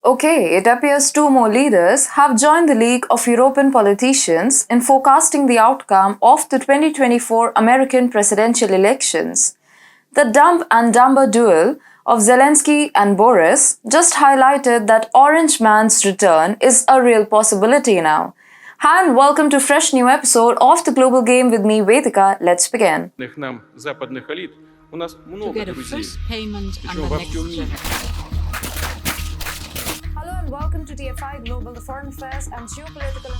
Okay, it appears two more leaders have joined the League of European politicians in forecasting the outcome of the 2024 American presidential elections. The dumb and dumber duel of Zelensky and Boris just highlighted that Orange Man's return is a real possibility now. Hi and welcome to fresh new episode of The Global Game with me, Vedika. Let's begin. Нам западных элит у нас to много get a друзей. first payment Причем on во the всем next мире. Hello and welcome to TFI Global, the foreign affairs and geopolitical.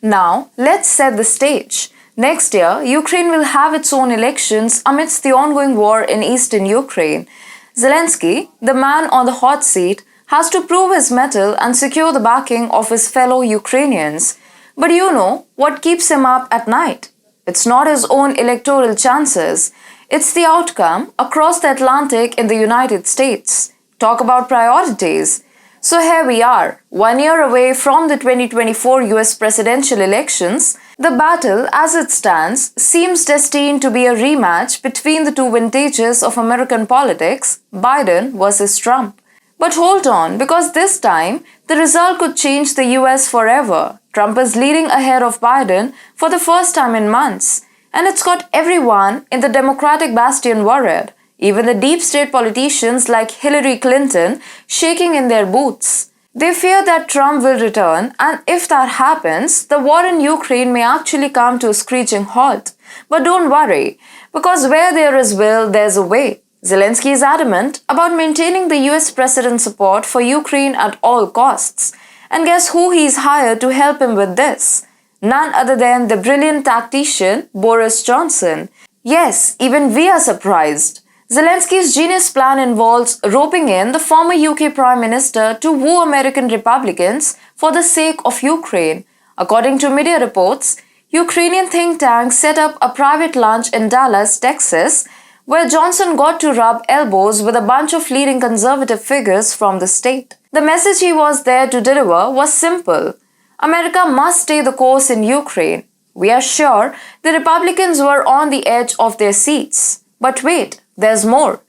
Now, let's set the stage. Next year, Ukraine will have its own elections amidst the ongoing war in eastern Ukraine. Zelensky, the man on the hot seat, has to prove his mettle and secure the backing of his fellow Ukrainians. But you know what keeps him up at night? It's not his own electoral chances. It's the outcome across the Atlantic in the United States. Talk about priorities. So here we are, 1 year away from the 2024 US presidential elections. The battle, as it stands, seems destined to be a rematch between the two vintages of American politics, Biden versus Trump. But hold on, because this time, the result could change the US forever. Trump is leading ahead of Biden for the first time in months. And it's got everyone in the Democratic bastion worried, even the deep state politicians like Hillary Clinton shaking in their boots. They fear that Trump will return, and if that happens, the war in Ukraine may actually come to a screeching halt. But don't worry, because where there is will, there's a way. Zelensky is adamant about maintaining the US president's support for Ukraine at all costs. And guess who he's hired to help him with this? None other than the brilliant tactician Boris Johnson. Yes, even we are surprised. Zelensky's genius plan involves roping in the former UK Prime Minister to woo American Republicans for the sake of Ukraine. According to media reports, Ukrainian think tanks set up a private lunch in Dallas, Texas, where Johnson got to rub elbows with a bunch of leading conservative figures from the state. The message he was there to deliver was simple. America must stay the course in Ukraine. We are sure the Republicans were on the edge of their seats. But wait, there's more.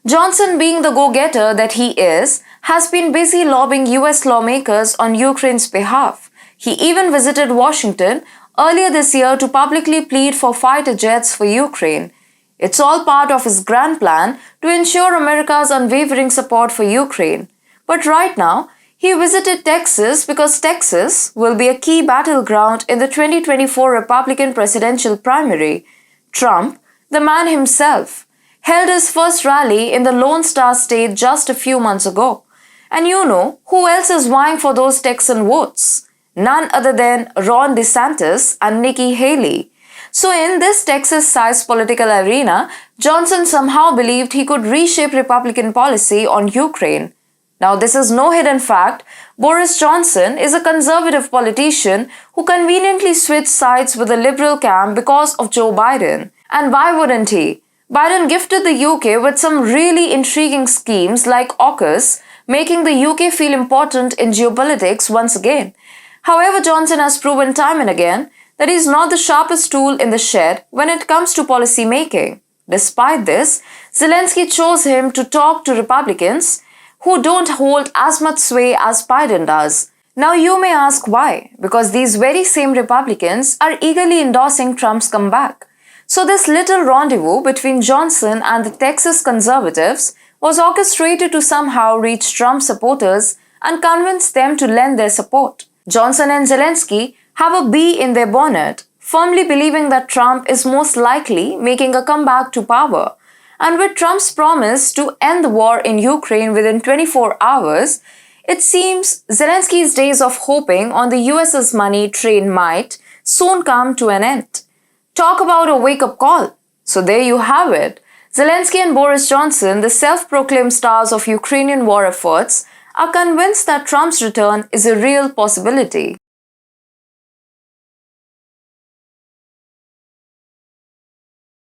Johnson, being the go-getter that he is, has been busy lobbying US lawmakers on Ukraine's behalf. He even visited Washington earlier this year to publicly plead for fighter jets for Ukraine. It's all part of his grand plan to ensure America's unwavering support for Ukraine. But right now, he visited Texas because Texas will be a key battleground in the 2024 Republican presidential primary. Trump, the man himself, held his first rally in the Lone Star State just a few months ago. And you know who else is vying for those Texan votes? None other than Ron DeSantis and Nikki Haley. So in this Texas-sized political arena, Johnson somehow believed he could reshape Republican policy on Ukraine. Now, this is no hidden fact. Boris Johnson is a conservative politician who conveniently switched sides with the liberal camp because of Joe Biden. And why wouldn't he? Biden gifted the UK with some really intriguing schemes like AUKUS, making the UK feel important in geopolitics once again. However, Johnson has proven time and again that he is not the sharpest tool in the shed when it comes to policy making. Despite this, Zelensky chose him to talk to Republicans who don't hold as much sway as Biden does. Now you may ask why, because these very same Republicans are eagerly endorsing Trump's comeback. So this little rendezvous between Johnson and the Texas conservatives was orchestrated to somehow reach Trump supporters and convince them to lend their support. Johnson and Zelensky have a bee in their bonnet, firmly believing that Trump is most likely making a comeback to power. And with Trump's promise to end the war in Ukraine within 24 hours, it seems Zelensky's days of hoping on the US's money train might soon come to an end. Talk about a wake-up call. So there you have it. Zelensky and Boris Johnson, the self-proclaimed stars of Ukrainian war efforts, are convinced that Trump's return is a real possibility.